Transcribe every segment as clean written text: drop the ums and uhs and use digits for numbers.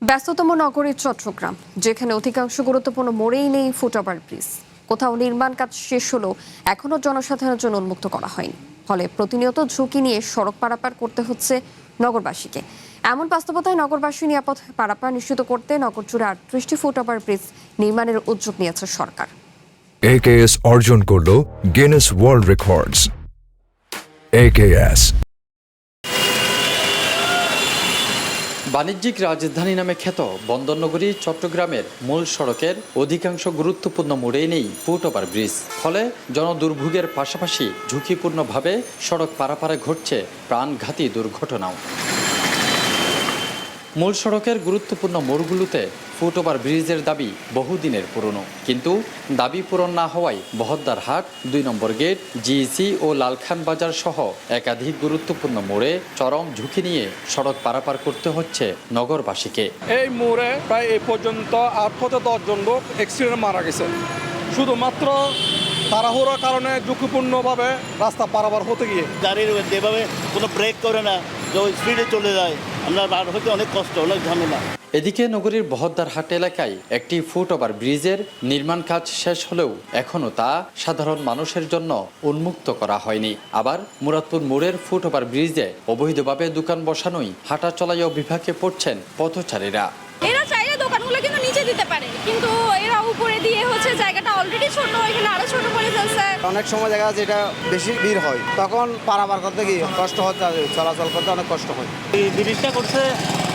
ব্যস্ততম নগরী চট্টগ্রাম, যেখানে অধিকাংশ গুরুত্বপূর্ণ মোড়েই নেই ফুটওভার ব্রিজ। কোথাও নির্মাণ কাজ শেষ হলেও এখনো জনসাধারণের জন্য উন্মুক্ত করা হয়নি। ফলে প্রতিনিয়ত ঝুঁকি নিয়ে সড়ক পারাপার করতে হচ্ছে নগরবাসীকে। এমন বাস্তবতায় নগরবাসী নিরাপদ পারাপার নিশ্চিত করতে নগর জুড়ে 38টি ফুটওভার ব্রিজ নির্মাণের উদ্যোগ নিয়েছে সরকার। AKS অর্জন করল গিনেস ওয়ার্ল্ড রেকর্ডস। AKS বাণিজ্যিক রাজধানী নামে খ্যাত বন্দরনগরী চট্টগ্রামের মূল সড়কের অধিকাংশ গুরুত্বপূর্ণ মোড়েই নেই ফুটওভার ব্রিজ। ফলে জনদুর্ভোগের পাশাপাশি ঝুঁকিপূর্ণভাবে সড়ক পারাপারে ঘটছে প্রাণঘাতী দুর্ঘটনাও। মূল সড়কের গুরুত্বপূর্ণ মোড়গুলোতে ফুটওভার ব্রিজের দাবি বহুদিনের পুরনো, কিন্তু দাবি পূরণ না হওয়ায় বহদ্দার হাট, ২ নম্বর গেট, জিইসি ও লালখান বাজার সহ একাধিক গুরুত্বপূর্ণ মোড়ে চরম ঝুঁকি নিয়ে সড়ক পারাপার করতে হচ্ছে নগরবাসীকে। এই মোড়ে প্রায় এই পর্যন্ত ৮ থেকে ১০ জন লোক অ্যাক্সিডেন্টে মারা গেছে, শুধুমাত্র তাড়াহুড়োর কারণে ঝুঁকিপূর্ণভাবে রাস্তা পারাপার হতে গিয়ে। গাড়ির যেভাবে কোনো ব্রেক করে না, যে স্পিডে চলে যায়, আমরা বার হতে অনেক কষ্ট, অনেক ঝামেলা। এদিকে নগরীর বহদ্দার হাট এলাকায় একটি ফুটওভার ব্রিজের নির্মাণ কাজ শেষ হলেও এখনও তা সাধারণ মানুষের জন্য উন্মুক্ত করা হয়নি। আবার মুরাদপুর মোড়ের ফুটওভার ব্রিজে অবৈধভাবে দোকান বসানোই হাঁটা চলায় বিভাগে পড়ছেন পথচারীরা। এরা চাইলে দোকানগুলো কিন্তু নিচে দিতে পারে, কিন্তু এরা উপরে দিয়ে জায়গাটা অলরেডি ছোট, এখানে আরো ছোট করে ফেলছে। অনেক সময় দেখা যাচ্ছে এটা বেশি ভিড় হয়, তখন পারাপার করতে গিয়ে কষ্ট হচ্ছে, চলাচল করতে অনেক কষ্ট হয়। এই ব্রিজটা করছে,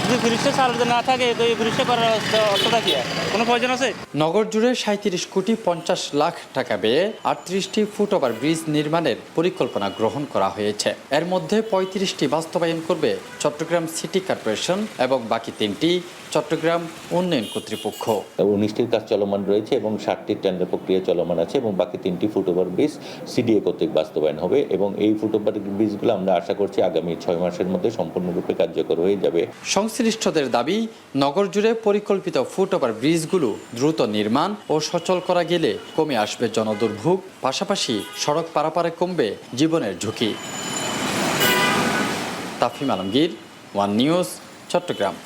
যদি ব্রিজটা চালু না থাকে তো এই ব্রিজটা করার অর্থটা কি, কোনো প্রয়োজন আছে? নগর জুড়ে 37 কোটি 50 লাখ টাকা ব্যয়ে 38টি ফুটওভার ব্রিজ নির্মাণের পরিকল্পনা গ্রহণ করা হয়েছে। এর মধ্যে 35টি বাস্তবায়ন করবে চট্টগ্রাম সিটি কর্পোরেশন এবং বাকি 3টি চট্টগ্রাম উন্নয়ন কর্তৃপক্ষ। 19টির কাজ চলমান রয়েছে এবং 60টির টেন্ডার প্রক্রিয়া চলমান আছে এবং বাকি 3টি ফুটওভার ব্রিজ সিডিএ কর্তৃক বাস্তবায়ন হবে এবং এই ফুটওভার ব্রিজগুলো আমরা আশা করছি আগামী 6 মাসের মধ্যে সম্পূর্ণরূপে কার্যকর হয়ে যাবে। সংশ্লিষ্টদের দাবি, নগর জুড়ে পরিকল্পিত ফুটওভার ব্রিজগুলো দ্রুত নির্মাণ ও সচল করা গেলে কমে আসবে জনদুর্ভোগ, পাশাপাশি সড়ক পারাপারে কমবে জীবনের ঝুঁকি। Tafim Alamgir, one news, Chittagong.